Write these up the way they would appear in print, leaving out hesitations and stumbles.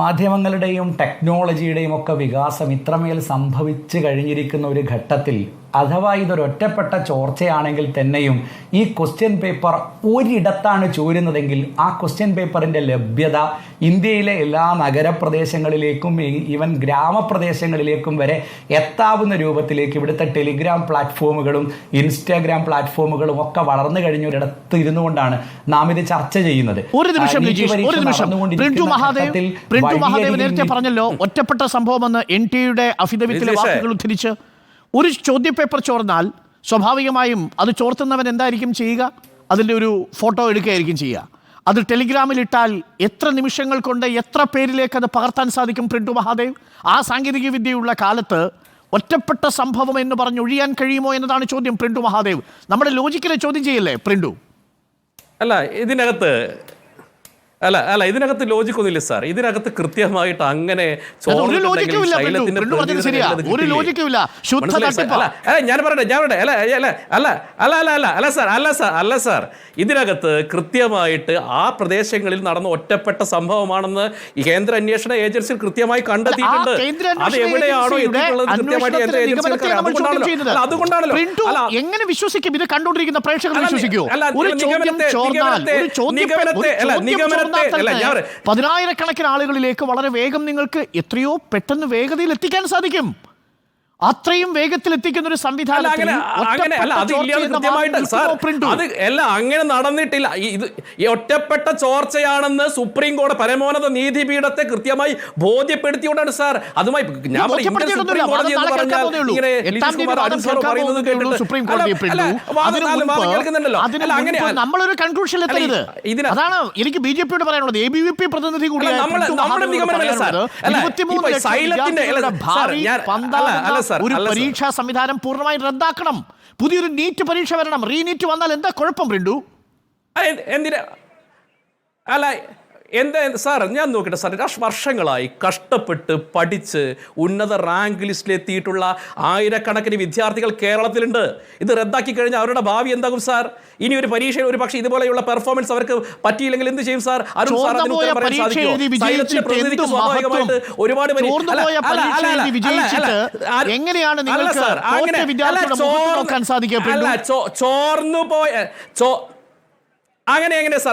മാധ്യമങ്ങളുടെയും ടെക്നോളജിയുടെയും ഒക്കെ വികാസം ഇത്രമേൽ സംഭവിച്ചു കഴിഞ്ഞിരിക്കുന്ന ഒരു ഘട്ടത്തിൽ അഥവാ ഇതൊരൊറ്റപ്പെട്ട ചോർച്ചയാണെങ്കിൽ തന്നെയും ഈ ക്വസ്റ്റ്യൻ പേപ്പർ ഒരിടത്താണ് ചോരുന്നതെങ്കിൽ ആ ക്വസ്റ്റ്യൻ പേപ്പറിൻ്റെ ലഭ്യത ഇന്ത്യയിലെ എല്ലാ നഗരപ്രദേശങ്ങളിലേക്കും ഈവൻ ഗ്രാമപ്രദേശങ്ങളിലേക്കും വരെ എത്താവുന്ന രൂപത്തിലേക്ക് ഇവിടുത്തെ ടെലിഗ്രാം പ്ലാറ്റ്ഫോമുകളും ഇൻസ്റ്റാഗ്രാം പ്ലാറ്റ്ഫോമുകളും ഒക്കെ വളർന്നു കഴിഞ്ഞ ഒരിടത്ത് ഇരുന്നുകൊണ്ടാണ് നാം ഇത് ചർച്ച ചെയ്യുന്നത്. ഒരു നിമിഷം നേരത്തെ പറഞ്ഞല്ലോ ഒറ്റപ്പെട്ട സംഭവമെന്ന് NTAയുടെ അഫിഡവിറ്റിലെ വാക്കുകൾ ഉദ്ധരിച്ച് ഒരു ചോദ്യപേപ്പർ ചോർന്നാൽ സ്വാഭാവികമായും അത് ചോർത്തുന്നവൻ എന്തായിരിക്കും ചെയ്യുക? അതിൻ്റെ ഒരു ഫോട്ടോ എടുക്കുകയായിരിക്കും ചെയ്യുക. അത് ടെലിഗ്രാമിൽ ഇട്ടാൽ എത്ര നിമിഷങ്ങൾ കൊണ്ട് എത്ര പേരിലേക്ക് അത് പകർത്താൻ സാധിക്കും? പ്രിന്റു മഹാദേവ്, ആ സാങ്കേതിക വിദ്യയുള്ള കാലത്ത് ഒറ്റപ്പെട്ട സംഭവം എന്ന് പറഞ്ഞൊഴിയാൻ കഴിയുമോ എന്നതാണ് ചോദ്യം. പ്രിന്റു മഹാദേവ്, നമ്മുടെ ലോജിക്കിനെ ചോദ്യം ചെയ്യല്ലേ പ്രിന്റു? ഇതിനകത്ത് ലോജിക്കൊന്നുമില്ല സാർ. ഇതിനകത്ത് കൃത്യമായിട്ട് അങ്ങനെ ഞാൻ പറയട്ടെ അല്ല സാർ, ഇതിനകത്ത് കൃത്യമായിട്ട് ആ പ്രദേശങ്ങളിൽ നടന്ന ഒറ്റപ്പെട്ട സംഭവമാണെന്ന് ഈ കേന്ദ്ര അന്വേഷണ ഏജൻസി കൃത്യമായി കണ്ടെത്തിയിട്ടുണ്ട്. അത് എവിടെയാണോ അതുകൊണ്ടാണല്ലോ എങ്ങനെ വിശ്വസിക്കും? ഇത് കണ്ടുകൊണ്ടിരിക്കുന്ന പ്രേക്ഷകർ വിശ്വസിക്കുമോ? പതിനായിരക്കണക്കിന് ആളുകളിലേക്ക് വളരെ വേഗം നിങ്ങൾക്ക് എത്രയോ പെട്ടെന്ന് വേഗതയിൽ എത്തിക്കാൻ സാധിക്കും. അത്രയും വേഗത്തിൽ എത്തിക്കുന്ന ഒരു സംവിധാനം അങ്ങനെ നടന്നിട്ടില്ല. ഇത് ഒറ്റപ്പെട്ട ചോർച്ചയാണെന്ന് സുപ്രീം കോടതി പരമോന്നത നീതിപീഠത്തെ കൃത്യമായി ബോധ്യപ്പെടുത്തിയോണ്ടാണ് സാർ. അതുമായി നമ്മളൊരു കൺക്ലൂഷൻ എത്തരുത്. അതാണ് എനിക്ക് BJPയോട് പറയാനുള്ളത്. ABVP പ്രതിനിധി കൂടിയാണ് ഒരു പരീക്ഷാ സംവിധാനം പൂർണ്ണമായി റദ്ദാക്കണം. പുതിയൊരു നീറ്റ് പരീക്ഷ വരണം. റീനീറ്റ് വന്നാൽ എന്താ കുഴപ്പം പ്രിന്റു? എന്താ സാർ, ഞാൻ നോക്കട്ടെ സാർ, വർഷങ്ങളായി കഷ്ടപ്പെട്ട് പഠിച്ച് ഉന്നത റാങ്ക് ലിസ്റ്റിലെത്തിയിട്ടുള്ള ആയിരക്കണക്കിന് വിദ്യാർത്ഥികൾ കേരളത്തിലുണ്ട്. ഇത് റദ്ദാക്കി കഴിഞ്ഞാൽ അവരുടെ ഭാവി എന്താകും സാർ? ഇനി ഒരു പരീക്ഷയിൽ ഒരു പക്ഷേ ഇതുപോലെയുള്ള പെർഫോമൻസ് അവർക്ക് പറ്റിയില്ലെങ്കിൽ എന്ത് ചെയ്യും സാർ? എങ്ങനെയാണ്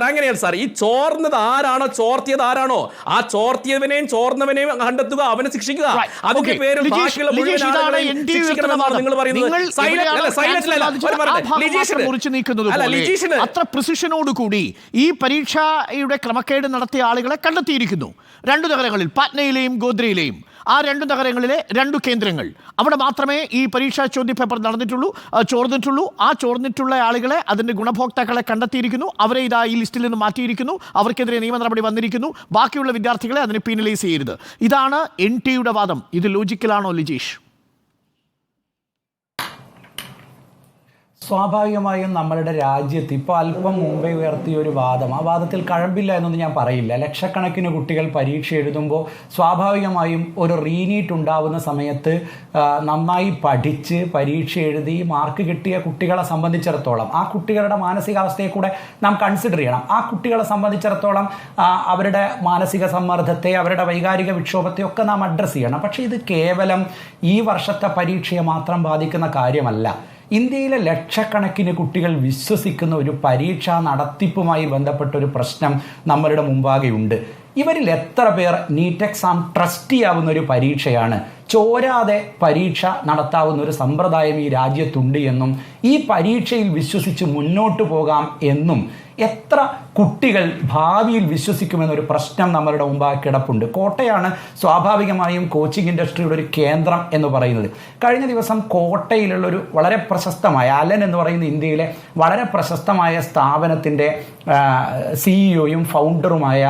അങ്ങനെയാണ് സാർ. ഈ ചോർന്നത് ആരാണോ, ചോർത്തിയത് ആരാണോ, ആ ചോർത്തിയവനെയും ചോർന്നവനെയും കണ്ടെത്തുക, അവനെ ശിക്ഷിക്കുക. അതിന്റെ പേരിൽ നിങ്ങൾ അത്ര പ്രിസിഷനോടുകൂടി ഈ പരീക്ഷയുടെ ക്രമക്കേട് നടത്തിയ ആളുകളെ കണ്ടെത്തിയിരിക്കുന്നു. 2 നഗരങ്ങളിൽ, പാറ്റ്നയിലെയും ഗോദ്രയിലെയും. ആ 2 നഗരങ്ങളിലെ 2 കേന്ദ്രങ്ങൾ, അവിടെ മാത്രമേ ഈ പരീക്ഷാ ചോദ്യപേപ്പർ ചോർന്നിട്ടുള്ളൂ. ആ ചോർന്നിട്ടുള്ള ആളുകളെ, അതിൻ്റെ ഗുണഭോക്താക്കളെ കണ്ടെത്തിയിരിക്കുന്നു. അവരെ ഇതാ ഈ ലിസ്റ്റിൽ നിന്ന് മാറ്റിയിരിക്കുന്നു. അവർക്കെതിരെ നിയമ നടപടി വന്നിരിക്കുന്നു. ബാക്കിയുള്ള വിദ്യാർത്ഥികളെ അതിനെ പീനലൈസ് ചെയ്യരുത്. ഇതാണ് NTAയുടെ വാദം. ഇത് ലോജിക്കലാണോ ലിജീഷ്? സ്വാഭാവികമായും നമ്മളുടെ രാജ്യത്ത് ഇപ്പോൾ അല്പം മുമ്പേ ഉയർത്തിയ ഒരു വാദം, ആ വാദത്തിൽ കഴമ്പില്ല എന്നൊന്നും ഞാൻ പറയില്ല. ലക്ഷക്കണക്കിന് കുട്ടികൾ പരീക്ഷ എഴുതുമ്പോൾ സ്വാഭാവികമായും ഒരു റീനീറ്റ് ഉണ്ടാവുന്ന സമയത്ത് നന്നായി പഠിച്ച് പരീക്ഷ എഴുതി മാർക്ക് കിട്ടിയ കുട്ടികളെ സംബന്ധിച്ചിടത്തോളം ആ കുട്ടികളുടെ മാനസികാവസ്ഥയെ കൂടെ നാം കൺസിഡർ ചെയ്യണം. ആ കുട്ടികളെ സംബന്ധിച്ചിടത്തോളം അവരുടെ മാനസിക സമ്മർദ്ദത്തെ, അവരുടെ വൈകാരിക വിക്ഷോഭത്തെ ഒക്കെ നാം അഡ്രസ്സ് ചെയ്യണം. പക്ഷേ ഇത് കേവലം ഈ വർഷത്തെ പരീക്ഷയെ മാത്രം ബാധിക്കുന്ന കാര്യമല്ല. ഇന്ത്യയിലെ ലക്ഷക്കണക്കിന് കുട്ടികൾ വിശ്വസിക്കുന്ന ഒരു പരീക്ഷാ നടത്തിപ്പുമായി ബന്ധപ്പെട്ട ഒരു പ്രശ്നം നമ്മളുടെ മുമ്പാകെയുണ്ട്. ഇവരിൽ എത്ര പേർ നീറ്റ് എക്സാം ട്രസ്റ്റ് ചെയ്യാവുന്ന ഒരു പരീക്ഷയാണ്, ചോരാതെ പരീക്ഷ നടത്താവുന്ന ഒരു സമ്പ്രദായം ഈ രാജ്യത്തുണ്ട് എന്നും ഈ പരീക്ഷയിൽ വിശ്വസിച്ച് മുന്നോട്ട് പോകാം എന്നും എത്ര കുട്ടികൾ ഭാവിയിൽ വിശ്വസിക്കുമെന്നൊരു പ്രശ്നം നമ്മളുടെ മുമ്പാകെ കിടപ്പുണ്ട്. കോട്ടയാണ് സ്വാഭാവികമായും കോച്ചിങ് ഇൻഡസ്ട്രിയുടെ ഒരു കേന്ദ്രം എന്ന് പറയുന്നത്. കഴിഞ്ഞ ദിവസം കോട്ടയിലുള്ളൊരു വളരെ പ്രശസ്തമായ അലൻ എന്ന് പറയുന്ന ഇന്ത്യയിലെ വളരെ പ്രശസ്തമായ സ്ഥാപനത്തിൻ്റെ CEO-യും ഫൗണ്ടറുമായ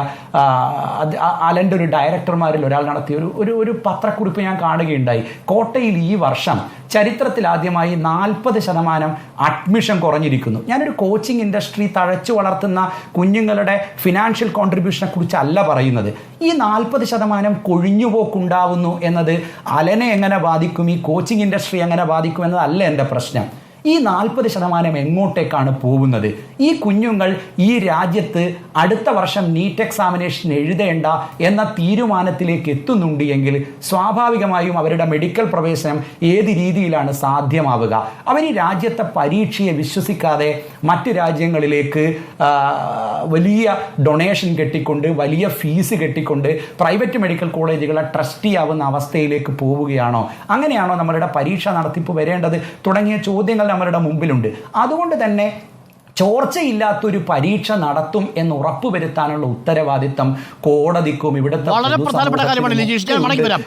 അലൻ്റെ ഒരു ഡയറക്ടർമാരിൽ ഒരാൾ നടത്തിയ ഒരു പത്രക്കുറിപ്പ് ഞാൻ കാണുകയുണ്ടായി. കോട്ടയിൽ ഈ വർഷം ചരിത്രത്തിലാദ്യമായി 40% അഡ്മിഷൻ കുറഞ്ഞിരിക്കുന്നു. ഞാനൊരു കോച്ചിങ് ഇൻഡസ്ട്രി തഴച്ചു വളർത്തുന്ന കുഞ്ഞുങ്ങളുടെ ഫിനാൻഷ്യൽ കോൺട്രിബ്യൂഷനെ കുറിച്ചല്ല പറയുന്നത്. ഈ 40% കൊഴിഞ്ഞുപോക്കുണ്ടാവുന്നു എന്നത് അലനെ എങ്ങനെ ബാധിക്കും, ഈ കോച്ചിങ് ഇൻഡസ്ട്രി എങ്ങനെ ബാധിക്കും എന്നതല്ല എൻ്റെ പ്രശ്നം. ഈ 40% എങ്ങോട്ടേക്കാണ് പോകുന്നത്? ഈ കുഞ്ഞുങ്ങൾ ഈ രാജ്യത്ത് അടുത്ത വർഷം നീറ്റ് എക്സാമിനേഷൻ എഴുതേണ്ട എന്ന തീരുമാനത്തിലേക്ക് എത്തുന്നുണ്ട് എങ്കിൽ സ്വാഭാവികമായും അവരുടെ മെഡിക്കൽ പ്രവേശനം ഏത് രീതിയിലാണ് സാധ്യമാവുക? അവർ ഈ രാജ്യത്തെ പരീക്ഷയെ വിശ്വസിക്കാതെ മറ്റ് രാജ്യങ്ങളിലേക്ക് വലിയ ഡൊണേഷൻ കെട്ടിക്കൊണ്ട് വലിയ ഫീസ് കെട്ടിക്കൊണ്ട് പ്രൈവറ്റ് മെഡിക്കൽ കോളേജുകളെ ട്രസ്റ്റി ആവുന്ന അവസ്ഥയിലേക്ക് പോവുകയാണോ? അങ്ങനെയാണോ നമ്മളുടെ പരീക്ഷ നടത്തിപ്പ് വരേണ്ടത്? തുടങ്ങിയ ചോദ്യങ്ങൾ നമ്മളുടെ മുമ്പിലുണ്ട്. അതുകൊണ്ട് തന്നെ ചോർച്ചയില്ലാത്തൊരു പരീക്ഷ നടത്തും എന്ന് ഉറപ്പുവരുത്താനുള്ള ഉത്തരവാദിത്തം കോടതിക്കും ഇവിടുത്തെ വളരെ പ്രധാനപ്പെട്ട കാര്യമാണ് ലിജീഷ്. ഞാൻ മടങ്ങി വരാം.